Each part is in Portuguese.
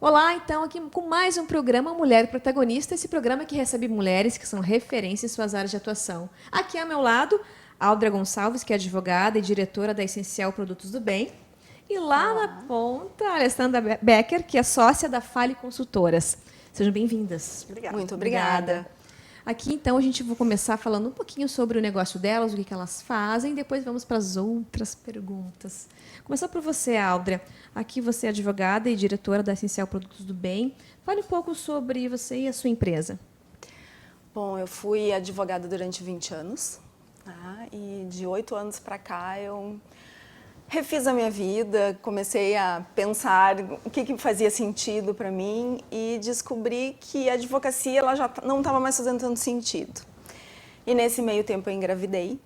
Olá, então, aqui com mais um programa Mulher Protagonista, esse programa que recebe mulheres que são referência em suas áreas de atuação. Aqui ao meu lado, Aldra Gonçalves, que é advogada e diretora da Essencial Produtos do Bem. E lá na ponta, a Alessandra Becker, que é sócia da Fale Consultoras. Sejam bem-vindas. Muito obrigada. Aqui, então, a gente vai começar falando um pouquinho sobre o negócio delas, o que elas fazem, depois vamos para as outras perguntas. Começar por você, Aldra. Aqui você é advogada e diretora da Essencial Produtos do Bem. Fale um pouco sobre você e a sua empresa. Bom, eu fui advogada durante 20 anos, tá? E de 8 anos para cá eu refiz a minha vida, comecei a pensar o que fazia sentido para mim e descobri que a advocacia ela já não estava mais fazendo tanto sentido. E nesse meio tempo eu engravidei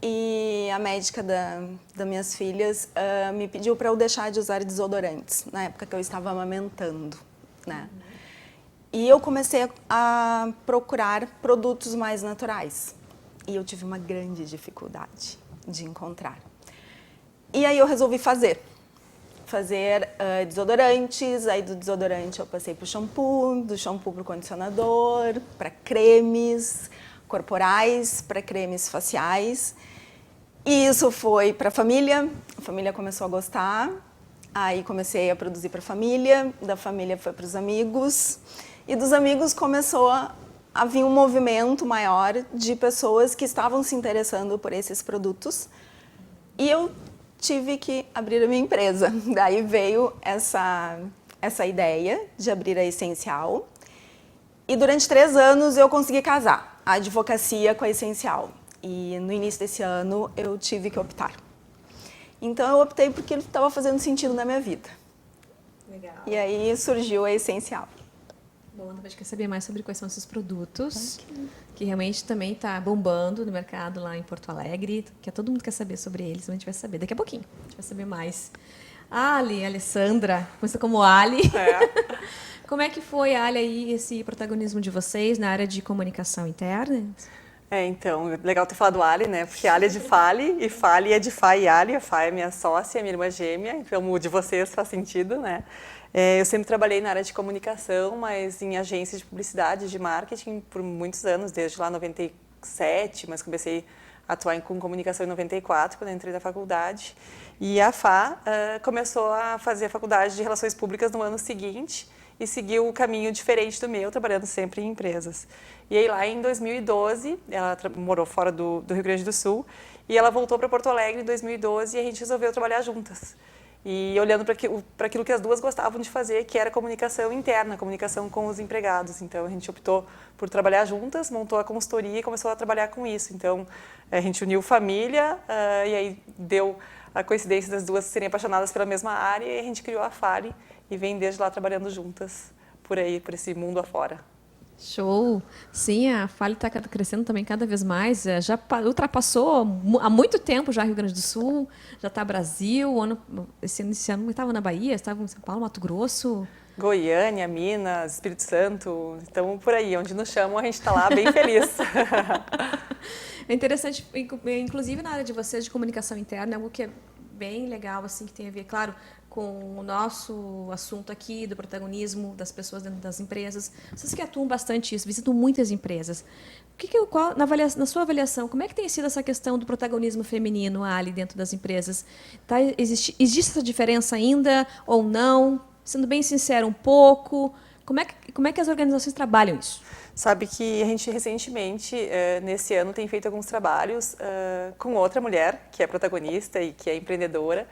e a médica das minhas filhas me pediu para eu deixar de usar desodorantes, na época que eu estava amamentando, né? E eu comecei a procurar produtos mais naturais e eu tive uma grande dificuldade de encontrar. E aí eu resolvi fazer desodorantes, aí do desodorante eu passei para o shampoo, do shampoo para o condicionador, para cremes corporais, para cremes faciais. E isso foi para a família começou a gostar, aí comecei a produzir para a família, da família foi para os amigos, e dos amigos começou a vir um movimento maior de pessoas que estavam se interessando por esses produtos. E eu tive que abrir a minha empresa. Daí veio essa ideia de abrir a Essencial. E durante 3 anos eu consegui casar a advocacia com a Essencial. E no início desse ano eu tive que optar. Então eu optei porque ele estava fazendo sentido na minha vida. Legal. E aí surgiu a Essencial. Bom, a gente quer saber mais sobre quais são esses produtos, que realmente também está bombando no mercado lá em Porto Alegre, que todo mundo quer saber sobre eles, mas a gente vai saber daqui a pouquinho, a gente vai saber mais. Alessandra, começa como Ali. Como é que foi, Ali, aí, esse protagonismo de vocês na área de comunicação interna? Então, legal ter falado Ali, né? Porque Ali é de Fale, e Fale é de Fá e Ali. A Fá é minha sócia, minha irmã gêmea, então o de vocês faz sentido, né? Eu sempre trabalhei na área de comunicação, mas em agências de publicidade, de marketing, por muitos anos, desde lá 97, mas comecei a atuar com comunicação em 94, quando eu entrei na faculdade. E a Fá começou a fazer a faculdade de Relações Públicas no ano seguinte e seguiu um caminho diferente do meu, trabalhando sempre em empresas. E aí lá em 2012, ela morou fora do Rio Grande do Sul, e ela voltou para Porto Alegre em 2012 e a gente resolveu trabalhar juntas. E olhando para aquilo que as duas gostavam de fazer, que era comunicação interna, comunicação com os empregados. Então, a gente optou por trabalhar juntas, montou a consultoria e começou a trabalhar com isso. Então, a gente uniu família e aí deu a coincidência das duas serem apaixonadas pela mesma área e a gente criou a Fale e vem desde lá trabalhando juntas por aí, por esse mundo afora. Show! Sim, a Fale está crescendo também cada vez mais. Já ultrapassou há muito tempo já Rio Grande do Sul, já está Brasil. Esse ano estava na Bahia, estava em São Paulo, Mato Grosso. Goiânia, Minas, Espírito Santo. Então, por aí, onde nos chamam, a gente está lá bem feliz. É interessante, inclusive na área de vocês de comunicação interna, algo que é bem legal, assim, que tem a ver, claro, com o nosso assunto aqui, do protagonismo das pessoas dentro das empresas. Vocês que atuam bastante isso, visitam muitas empresas. Na sua avaliação, como é que tem sido essa questão do protagonismo feminino, Ali, dentro das empresas? Existe essa diferença ainda ou não? Sendo bem sincero, um pouco. Como é que as organizações trabalham isso? Sabe que a gente recentemente, nesse ano, tem feito alguns trabalhos com outra mulher, que é protagonista e que é empreendedora,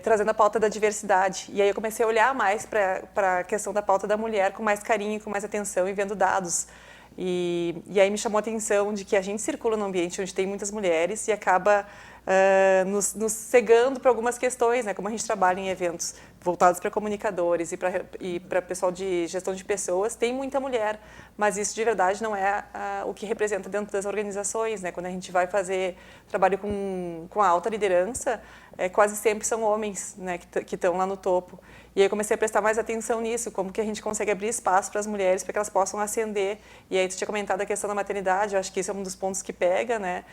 trazendo a pauta da diversidade. E aí eu comecei a olhar mais para a questão da pauta da mulher com mais carinho, com mais atenção e vendo dados. E aí me chamou a atenção de que a gente circula num ambiente onde tem muitas mulheres e acaba nos cegando para algumas questões, né? Como a gente trabalha em eventos voltados para comunicadores e para pessoal de gestão de pessoas, tem muita mulher, mas isso de verdade não é o que representa dentro das organizações, né? Quando a gente vai fazer trabalho com a alta liderança, quase sempre são homens, né, que estão lá no topo. E aí eu comecei a prestar mais atenção nisso, como que a gente consegue abrir espaço para as mulheres para que elas possam ascender. E aí tu tinha comentado a questão da maternidade, eu acho que isso é um dos pontos que pega, né?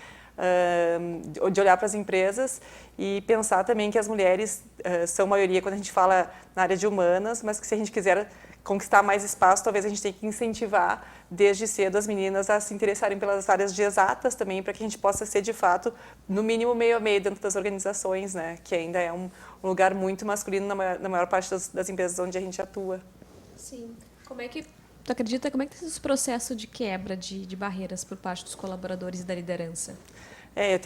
de olhar para as empresas e pensar também que as mulheres são maioria quando a gente fala na área de humanas, mas que se a gente quiser conquistar mais espaço, talvez a gente tenha que incentivar desde cedo as meninas a se interessarem pelas áreas de exatas também, para que a gente possa ser, de fato, no mínimo meio a meio dentro das organizações, né? Que ainda é um lugar muito masculino na maior parte das empresas onde a gente atua. Sim. Tu acredita, como é que tem esse processo de quebra de barreiras por parte dos colaboradores e da liderança? Eu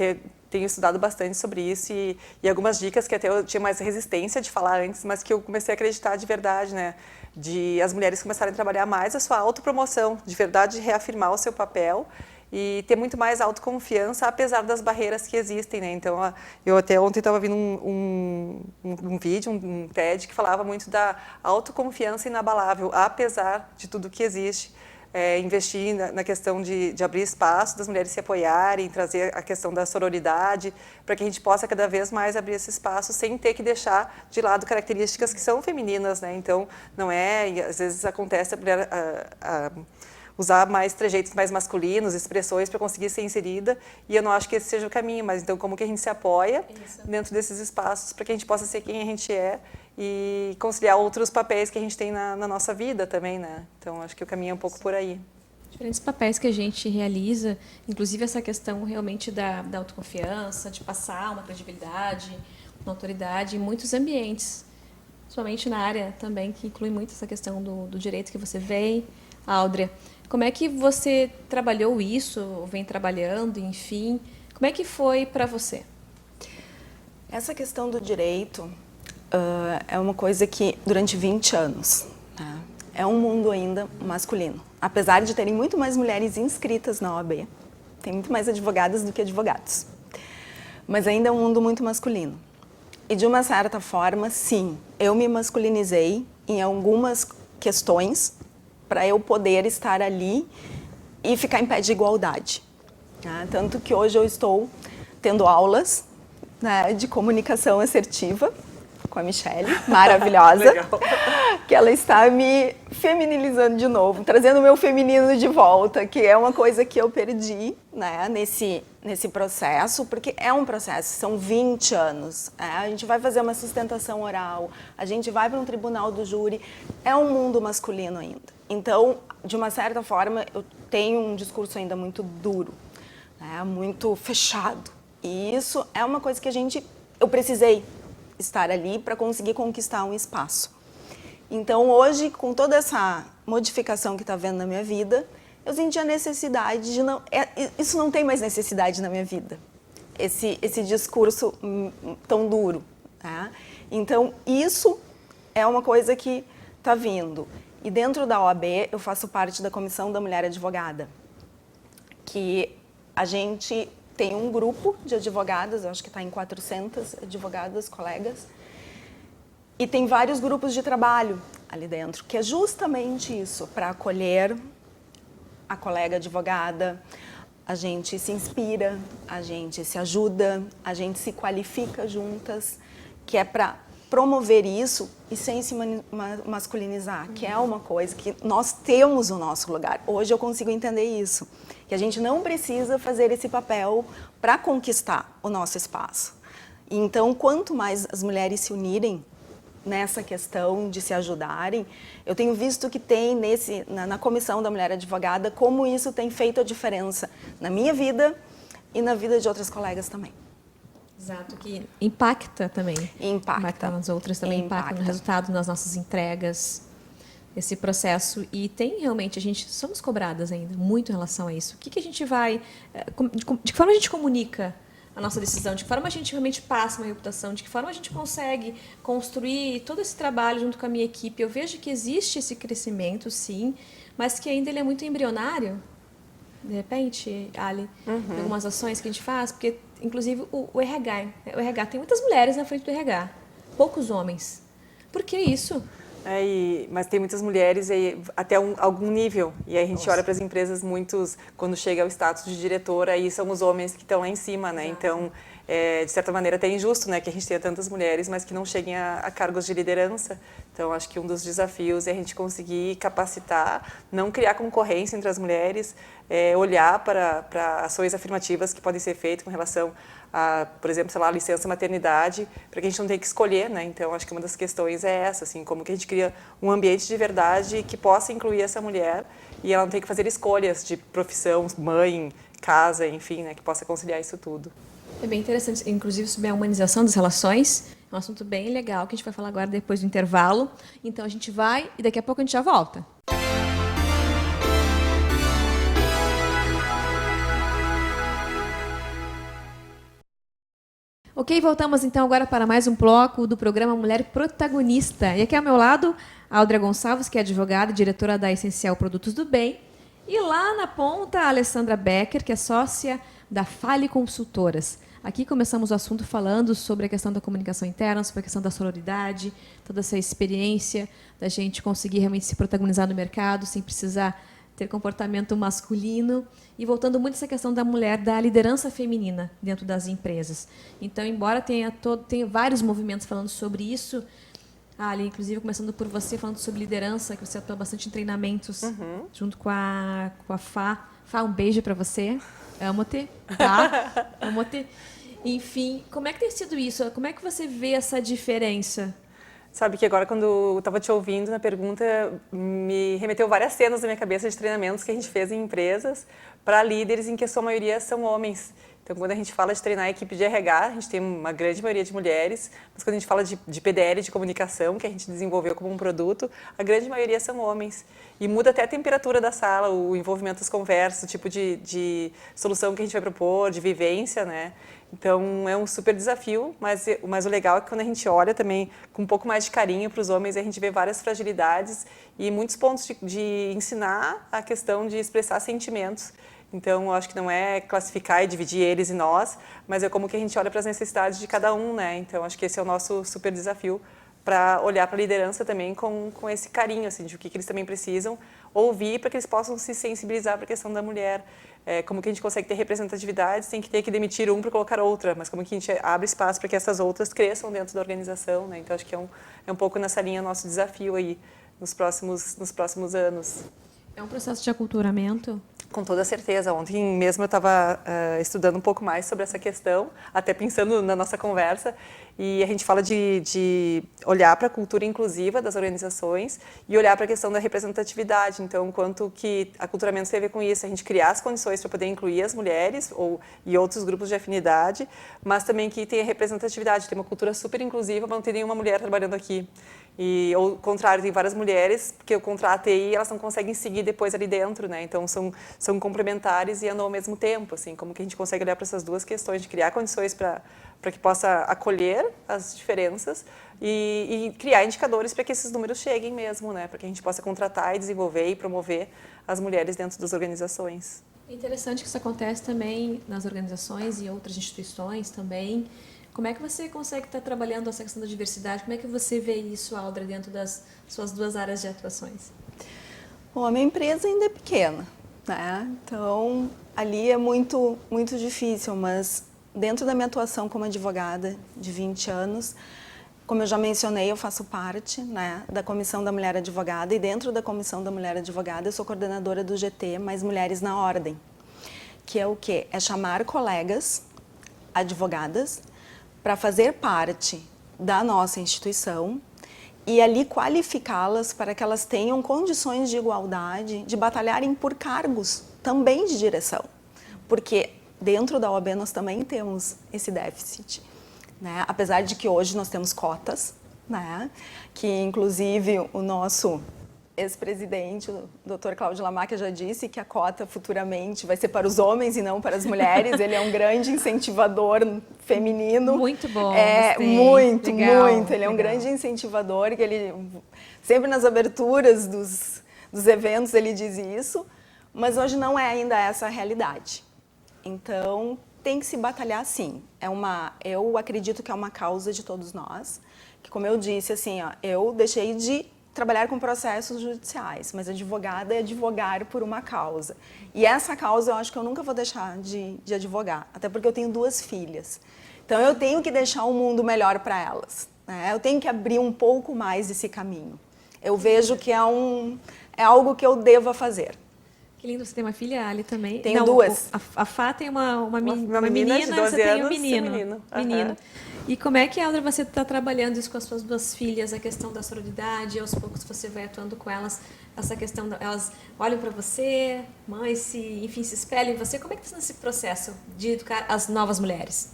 tenho estudado bastante sobre isso e algumas dicas que até eu tinha mais resistência de falar antes, mas que eu comecei a acreditar de verdade, né? De as mulheres começarem a trabalhar mais a sua autopromoção, de verdade reafirmar o seu papel e ter muito mais autoconfiança, apesar das barreiras que existem, né? Então, eu até ontem estava vendo um vídeo, um TED, que falava muito da autoconfiança inabalável, apesar de tudo que existe. Investir na questão de abrir espaço, das mulheres se apoiarem, trazer a questão da sororidade, para que a gente possa cada vez mais abrir esse espaço sem ter que deixar de lado características que são femininas, né? Então, não é, e às vezes acontece a mulher usar mais trejeitos mais masculinos, expressões para conseguir ser inserida, e eu não acho que esse seja o caminho, mas então como que a gente se apoia dentro desses espaços para que a gente possa ser quem a gente é e conciliar outros papéis que a gente tem na nossa vida também, né? Então, acho que o caminho é um pouco por aí. Diferentes papéis que a gente realiza, inclusive essa questão realmente da autoconfiança, de passar uma credibilidade, uma autoridade em muitos ambientes, principalmente na área também que inclui muito essa questão do direito que você vem. Áudrea, como é que você trabalhou isso, ou vem trabalhando, enfim? Como é que foi para você? Essa questão do direito é uma coisa que durante 20 anos, né, é um mundo ainda masculino. Apesar de terem muito mais mulheres inscritas na OAB, tem muito mais advogadas do que advogados. Mas ainda é um mundo muito masculino. E de uma certa forma, sim, eu me masculinizei em algumas questões para eu poder estar ali e ficar em pé de igualdade. Né? Tanto que hoje eu estou tendo aulas, né, de comunicação assertiva com a Michelle, maravilhosa, que ela está me feminilizando de novo, trazendo o meu feminino de volta, que é uma coisa que eu perdi, né, nesse processo, porque é um processo, são 20 anos. A gente vai fazer uma sustentação oral, a gente vai para um tribunal do júri, é um mundo masculino ainda. Então, de uma certa forma, eu tenho um discurso ainda muito duro, né, muito fechado. E isso é uma coisa que eu precisei estar ali para conseguir conquistar um espaço. Então, hoje, com toda essa modificação que está havendo na minha vida, eu senti a necessidade de isso não tem mais necessidade na minha vida, esse discurso tão duro. Tá? Então, isso é uma coisa que está vindo. E dentro da OAB, eu faço parte da Comissão da Mulher Advogada, que a gente tem um grupo de advogadas, eu acho que está em 400 advogadas, colegas, e tem vários grupos de trabalho ali dentro, que é justamente isso, para acolher a colega advogada, a gente se inspira, a gente se ajuda, a gente se qualifica juntas, que é para promover isso e sem se masculinizar, que é uma coisa que nós temos o nosso lugar. Hoje eu consigo entender isso, que a gente não precisa fazer esse papel para conquistar o nosso espaço. Então, quanto mais as mulheres se unirem nessa questão de se ajudarem, eu tenho visto que tem na Comissão da Mulher Advogada como isso tem feito a diferença na minha vida e na vida de outras colegas também. Exato, que impacta também. Impacta nas outras também, impacta no resultado, nas nossas entregas, esse processo. E tem realmente, somos cobradas ainda muito em relação a isso. O que a gente vai, de que forma a gente comunica a nossa decisão, de que forma a gente realmente passa uma reputação, de que forma a gente consegue construir todo esse trabalho junto com a minha equipe. Eu vejo que existe esse crescimento, sim, mas que ainda ele é muito embrionário, de repente, Ali, em algumas ações que a gente faz, porque, inclusive, o RH, tem muitas mulheres na frente do RH, poucos homens. Por que isso? Mas tem muitas mulheres até algum nível, e aí a gente olha para as empresas, quando chega ao status de diretora, aí são os homens que estão lá em cima, né? Então, de certa maneira, até injusto, né, que a gente tenha tantas mulheres, mas que não cheguem a cargos de liderança. Então, acho que um dos desafios é a gente conseguir capacitar, não criar concorrência entre as mulheres, olhar para ações afirmativas que podem ser feitas com relação a, por exemplo, sei lá, licença maternidade, para que a gente não tenha que escolher, né? Então, acho que uma das questões é essa, assim, como que a gente cria um ambiente de verdade que possa incluir essa mulher e ela não tem que fazer escolhas de profissão, mãe, casa, enfim, né? Que possa conciliar isso tudo. É bem interessante, inclusive sobre a humanização das relações, é um assunto bem legal que a gente vai falar agora depois do intervalo. Então a gente vai e daqui a pouco a gente já volta. Ok, voltamos então agora para mais um bloco do programa Mulher Protagonista. E aqui ao meu lado, a Aldria Gonçalves, que é advogada e diretora da Essencial Produtos do Bem. E lá na ponta, a Alessandra Becker, que é sócia da Fale Consultoras. Aqui começamos o assunto falando sobre a questão da comunicação interna, sobre a questão da sororidade, toda essa experiência da gente conseguir realmente se protagonizar no mercado sem precisar ter comportamento masculino. E voltando muito essa questão da mulher, da liderança feminina dentro das empresas. Então, embora tenha vários movimentos falando sobre isso, Ali, inclusive, começando por você, falando sobre liderança, que você atua bastante em treinamentos, junto com a Fá. Fá, um beijo para você. Amo-te, tá? Amo-te. Enfim, como é que tem sido isso? Como é que você vê essa diferença? Sabe que agora, quando eu estava te ouvindo na pergunta, me remeteu várias cenas na minha cabeça de treinamentos que a gente fez em empresas para líderes em que a sua maioria são homens. Então, quando a gente fala de treinar a equipe de RH, a gente tem uma grande maioria de mulheres, mas quando a gente fala de PDL, de comunicação, que a gente desenvolveu como um produto, a grande maioria são homens. E muda até a temperatura da sala, o envolvimento das conversas, o tipo de solução que a gente vai propor, de vivência, né? Então, é um super desafio, mas o legal é que quando a gente olha também com um pouco mais de carinho para os homens, a gente vê várias fragilidades e muitos pontos de ensinar a questão de expressar sentimentos. Então, eu acho que não é classificar e dividir eles e nós, mas é como que a gente olha para as necessidades de cada um, né? Então, acho que esse é o nosso super desafio, para olhar para a liderança também com esse carinho, assim, de o que eles também precisam ouvir para que eles possam se sensibilizar para a questão da mulher. Como que a gente consegue ter representatividade sem que ter que demitir um para colocar outra, mas como que a gente abre espaço para que essas outras cresçam dentro da organização, né? Então, acho que é um pouco nessa linha nosso desafio aí nos próximos anos. É um processo de aculturamento? Com toda certeza. Ontem mesmo eu estava estudando um pouco mais sobre essa questão, até pensando na nossa conversa, e a gente fala de olhar para a cultura inclusiva das organizações e olhar para a questão da representatividade. Então, quanto que aculturamento tem a ver com isso? A gente criar as condições para poder incluir as mulheres e outros grupos de afinidade, mas também que tenha representatividade, ter uma cultura super inclusiva, mas não ter nenhuma mulher trabalhando aqui. E, ou ao contrário, tem várias mulheres que eu contrato e elas não conseguem seguir depois ali dentro, né? Então, são complementares e andam ao mesmo tempo, assim, como que a gente consegue olhar para essas duas questões, de criar condições para que possa acolher as diferenças e criar indicadores para que esses números cheguem mesmo, né? Para que a gente possa contratar e desenvolver e promover as mulheres dentro das organizações. É interessante que isso acontece também nas organizações e outras instituições também. Como é que você consegue estar trabalhando essa questão da diversidade? Como é que você vê isso, Aldra, dentro das suas duas áreas de atuações? Bom, a minha empresa ainda é pequena, né? Então, ali é muito, muito difícil, mas dentro da minha atuação como advogada de 20 anos, como eu já mencionei, eu faço parte, né, da Comissão da Mulher Advogada, e dentro da Comissão da Mulher Advogada eu sou coordenadora do GT Mais Mulheres na Ordem, que é o quê? É chamar colegas advogadas para fazer parte da nossa instituição e ali qualificá-las para que elas tenham condições de igualdade, de batalharem por cargos também de direção. Porque dentro da OAB nós também temos esse déficit, né? Apesar de que hoje nós temos cotas, né? Que inclusive o nosso ex-presidente, o Dr. Cláudio Lamarca, já disse que a cota futuramente vai ser para os homens e não para as mulheres. Ele é um grande incentivador feminino. Muito bom. Muito, legal, muito. Ele é um grande incentivador, que ele sempre nas aberturas dos eventos ele diz isso, mas hoje não é ainda essa a realidade. Então, tem que se batalhar sim. Eu acredito que é uma causa de todos nós, que como eu disse, assim, ó, eu deixei de trabalhar com processos judiciais, mas advogada é advogar por uma causa. E essa causa eu acho que eu nunca vou deixar de advogar, até porque eu tenho 2 filhas. Então eu tenho que deixar um mundo melhor para elas, né? Eu tenho que abrir um pouco mais esse caminho. Eu vejo que é algo que eu devo fazer. Que lindo, você tem uma filha, Ali, também? Tenho duas. A Fá tem uma menina menina de 12 você tem um anos e menino. menino. Menino. E como é que, Eldra, você está trabalhando isso com as suas duas filhas, a questão da sororidade, aos poucos você vai atuando com elas, essa questão, elas olham para você, mãe, enfim, se espelham em você. Como é que está esse processo de educar as novas mulheres?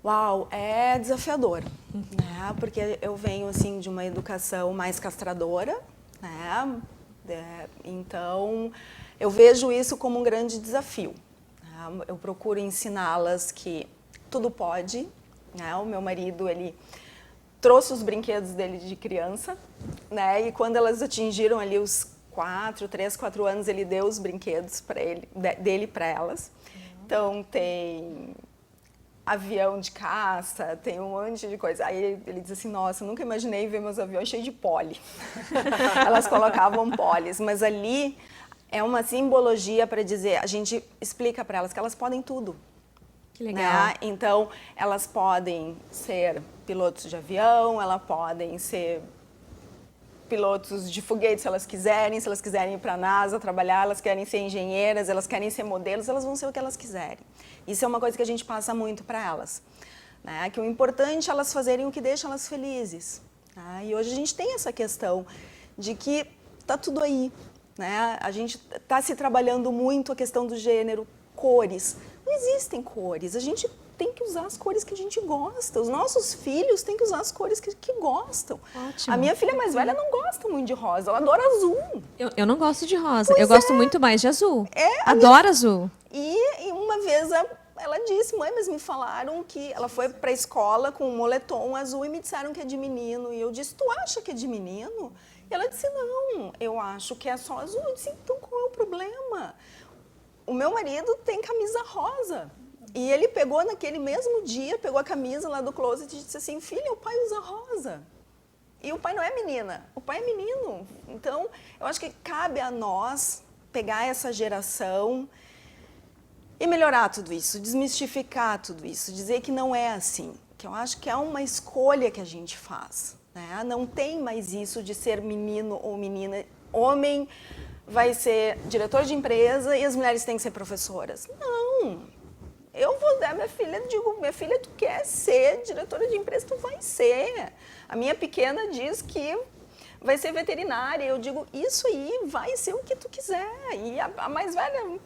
Uau, é desafiador, né? Porque eu venho assim de uma educação mais castradora, né? Então eu vejo isso como um grande desafio, né? Eu procuro ensiná-las que tudo pode, né? O meu marido, ele trouxe os brinquedos dele de criança, né? E quando elas atingiram ali os 3, 4 anos, ele deu os brinquedos dele para elas. Então tem avião de caça, tem um monte de coisa. Aí ele diz assim, nossa, nunca imaginei ver meus aviões cheios de poli. Elas colocavam polis, mas ali é uma simbologia para dizer, a gente explica para elas que elas podem tudo. Que legal. Né? Então, elas podem ser pilotos de avião, elas podem ser pilotos de foguete se elas quiserem ir para a NASA trabalhar, elas querem ser engenheiras, elas querem ser modelos, elas vão ser o que elas quiserem. Isso é uma coisa que a gente passa muito para elas, né? Que o importante é elas fazerem o que deixa elas felizes. Né? E hoje a gente tem essa questão de que tá tudo aí, né? A gente está se trabalhando muito a questão do gênero, cores. Não existem cores, a gente tem que usar as cores que a gente gosta. Os nossos filhos têm que usar as cores que gostam. Ótimo. A minha filha mais velha não gosta muito de rosa, ela adora azul. Eu não gosto de rosa, Pois eu gosto muito mais de azul. A Adoro azul. E uma vez ela disse, mãe, mas me falaram que ela foi para a escola com um moletom azul e me disseram que é de menino. E eu disse, tu acha que é de menino? E ela disse, não, eu acho que é só azul. Eu disse, então qual é o problema? O meu marido tem camisa rosa. E ele pegou naquele mesmo dia, pegou a camisa lá do closet e disse assim, filha, o pai usa rosa. E o pai não é menina, o pai é menino. Então, eu acho que cabe a nós pegar essa geração e melhorar tudo isso, desmistificar tudo isso, dizer que não é assim. Que eu acho que é uma escolha que a gente faz. Né? Não tem mais isso de ser menino ou menina. Homem vai ser diretor de empresa e as mulheres têm que ser professoras. Não. Eu vou dar minha filha, digo, minha filha, tu quer ser diretora de empresa, tu vai ser. A minha pequena diz que vai ser veterinária. Eu digo, isso aí vai ser o que tu quiser. E a mais velha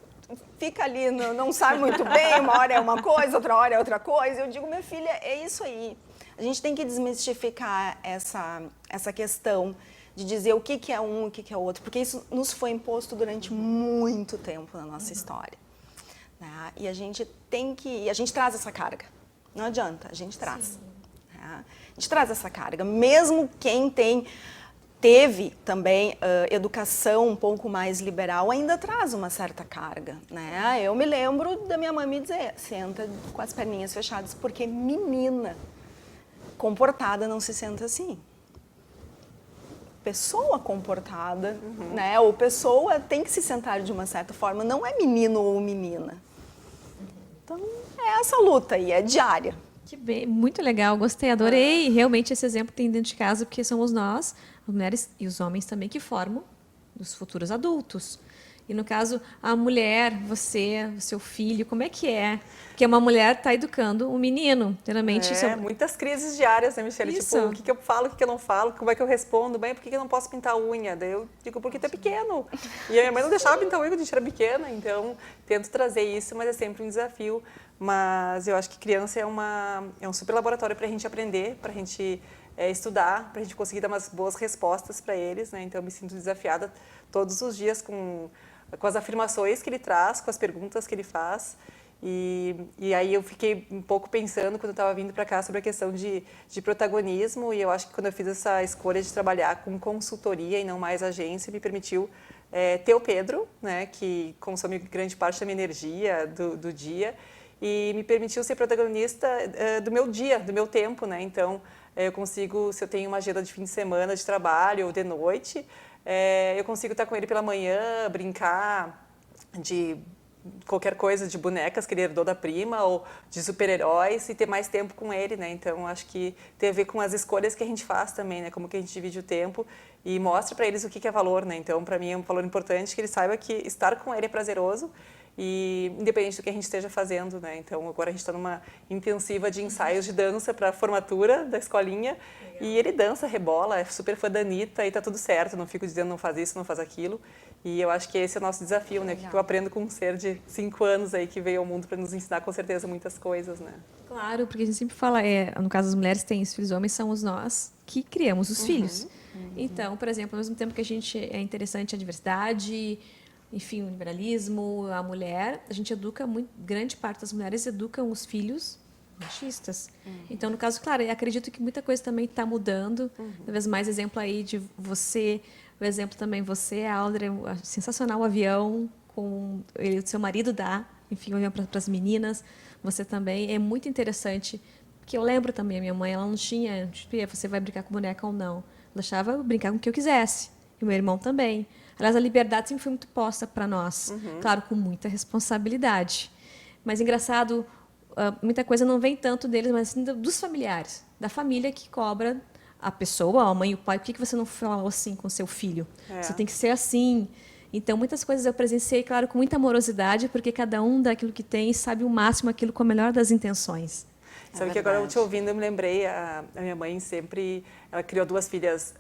fica ali, não sabe muito bem, uma hora é uma coisa, outra hora é outra coisa. Eu digo, minha filha, é isso aí. A gente tem que desmistificar essa questão de dizer o que é um e o que é outro, porque isso nos foi imposto durante muito tempo na nossa história. Né? E a gente traz essa carga. Não adianta, a gente traz. Né? A gente traz essa carga. Mesmo quem teve também educação um pouco mais liberal, ainda traz uma certa carga. Né? Eu me lembro da minha mãe me dizer, senta com as perninhas fechadas, porque menina comportada não se senta assim. Pessoa comportada, né? Ou pessoa tem que se sentar de uma certa forma, não é menino ou menina. Então, é essa luta aí, é diária. Que bem, muito legal, gostei, adorei. Realmente esse exemplo tem dentro de casa, porque somos nós, as mulheres e os homens também, que formam os futuros adultos. E no caso, a mulher, você, o seu filho, como é que é? Porque uma mulher está educando um menino, geralmente. Muitas crises diárias, né, Michele? Isso. Tipo, o que eu falo, o que eu não falo, como é que eu respondo, bem, por que eu não posso pintar a unha? Daí eu digo, porque tu é pequeno. E a minha mãe não deixava pintar a unha quando a gente era pequena, então tento trazer isso, mas é sempre um desafio. Mas eu acho que criança é um super laboratório para a gente aprender, para a gente estudar, para a gente conseguir dar umas boas respostas para eles, né? Então eu me sinto desafiada todos os dias com as afirmações que ele traz, com as perguntas que ele faz. E aí eu fiquei um pouco pensando, quando eu estava vindo para cá, sobre a questão de protagonismo, e eu acho que quando eu fiz essa escolha de trabalhar com consultoria e não mais agência, me permitiu ter o Pedro, né, que consome grande parte da minha energia do dia, e me permitiu ser protagonista do meu dia, do meu tempo, né? Então, eu consigo, se eu tenho uma agenda de fim de semana de trabalho ou de noite, eu consigo estar com ele pela manhã, brincar de qualquer coisa de bonecas que ele herdou da prima ou de super-heróis e ter mais tempo com ele, né? Então, acho que tem a ver com as escolhas que a gente faz também, né? Como que a gente divide o tempo e mostra para eles o que é valor, né? Então, para mim é um valor importante que ele saiba que estar com ele é prazeroso e independente do que a gente esteja fazendo, né? Então, agora a gente está numa intensiva de ensaios de dança para a formatura da escolinha. Legal. E ele dança, rebola, é super fã da Anitta e tá tudo certo, não fico dizendo não faz isso, não faz aquilo. E eu acho que esse é o nosso desafio, né? Legal. Que eu aprendo com um ser de 5 anos aí que veio ao mundo para nos ensinar com certeza muitas coisas, né? Claro, porque a gente sempre fala, no caso das mulheres têm os filhos, homens somos nós que criamos os filhos. Então, por exemplo, ao mesmo tempo que a gente é interessante a diversidade, enfim, o liberalismo, a mulher, a gente educa, grande parte das mulheres educam os filhos machistas. Então, no caso, claro, eu acredito que muita coisa também está mudando. Talvez mais exemplo aí de você, o exemplo também você, Aldria, sensacional o avião, com ele, o seu marido dá, enfim, o avião para as meninas, você também. É muito interessante, porque eu lembro também, a minha mãe, ela não tinha, tipo, você vai brincar com boneca ou não. Ela deixava eu brincar com o que eu quisesse. E o meu irmão também. Aliás, a liberdade sempre foi muito posta para nós. Claro, com muita responsabilidade. Mas, engraçado, muita coisa não vem tanto deles, mas assim, dos familiares. Da família que cobra a pessoa, a mãe e o pai. Por que você não falou assim com seu filho? Você tem que ser assim. Então, muitas coisas eu presenciei, claro, com muita amorosidade, porque cada um dá aquilo que tem e sabe o máximo aquilo com a melhor das intenções. Sabe que agora, eu te ouvindo, eu me lembrei, a minha mãe sempre, ela criou 2 filhas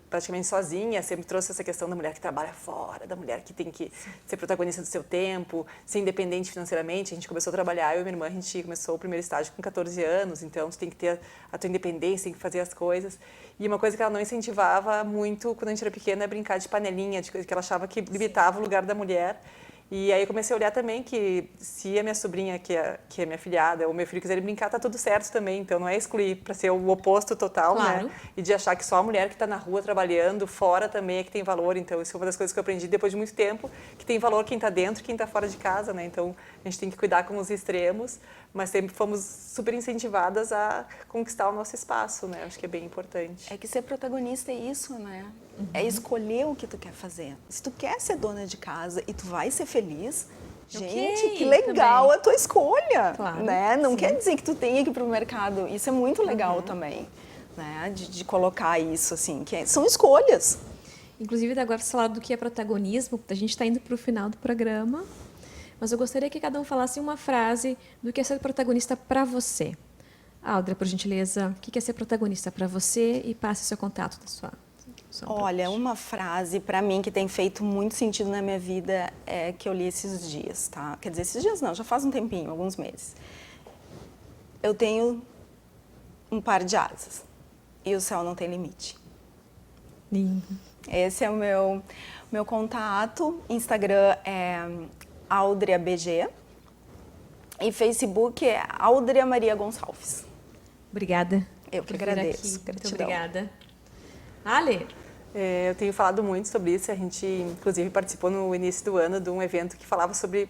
praticamente sozinha, sempre trouxe essa questão da mulher que trabalha fora, da mulher que tem que ser protagonista do seu tempo, ser independente financeiramente. A gente começou a trabalhar, eu e minha irmã, a gente começou o primeiro estágio com 14 anos, então tu tem que ter a tua independência, tem que fazer as coisas. E uma coisa que ela não incentivava muito quando a gente era pequena é brincar de panelinha, de coisa que ela achava que limitava o lugar da mulher. E aí eu comecei a olhar também que se a minha sobrinha, que é minha filhada, ou meu filho quiserem brincar, tá tudo certo também. Então não é excluir para ser o oposto total, claro, né? E de achar que só a mulher que está na rua trabalhando, fora também é que tem valor. Então isso é uma das coisas que eu aprendi depois de muito tempo, que tem valor quem está dentro e quem está fora de casa, né? Então a gente tem que cuidar com os extremos, mas sempre fomos super incentivadas a conquistar o nosso espaço, né? Acho que é bem importante. É que ser protagonista é isso, né? É escolher o que tu quer fazer. Se tu quer ser dona de casa e tu vai ser feliz, gente, que legal também a tua escolha, claro, né? Não quer dizer que tu tenha que ir pro mercado. Isso é muito legal também, né? De colocar isso, assim, são escolhas. Inclusive, agora você falou do que é protagonismo, a gente está indo para o final do programa, mas eu gostaria que cada um falasse uma frase do que é ser protagonista para você. Aldria, por gentileza, o que é ser protagonista para você e passe seu contato da sua... Olha, uma frase para mim que tem feito muito sentido na minha vida é que eu li esses dias, tá? Quer dizer, esses dias não, já faz um tempinho, alguns meses. Eu tenho um par de asas e o céu não tem limite. Lindo. Esse é o meu contato. Instagram é AldriaBG e Facebook é Aldria Maria Gonçalves. Obrigada. Eu que agradeço. Muito obrigada. Ale? Eu tenho falado muito sobre isso. A gente, inclusive, participou no início do ano de um evento que falava sobre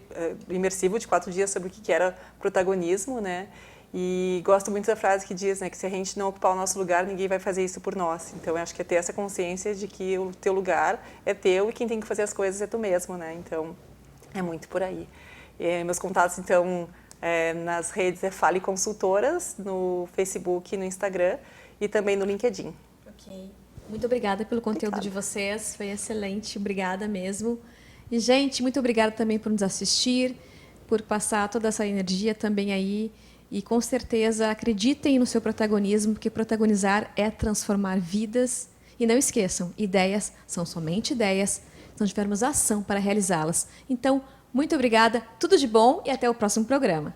imersivo de 4 dias sobre o que era protagonismo, né? E gosto muito da frase que diz, né, que se a gente não ocupar o nosso lugar, ninguém vai fazer isso por nós. Então, eu acho que é ter essa consciência de que o teu lugar é teu e quem tem que fazer as coisas é tu mesmo, né? Então, é muito por aí. Meus contatos, então, nas redes é Fale Consultoras, no Facebook e no Instagram e também no LinkedIn. Ok. Muito obrigada pelo conteúdo de vocês, foi excelente, obrigada mesmo. E, gente, muito obrigada também por nos assistir, por passar toda essa energia também aí. E, com certeza, acreditem no seu protagonismo, porque protagonizar é transformar vidas. E não esqueçam, ideias são somente ideias, se não tivermos ação para realizá-las. Então, muito obrigada, tudo de bom e até o próximo programa.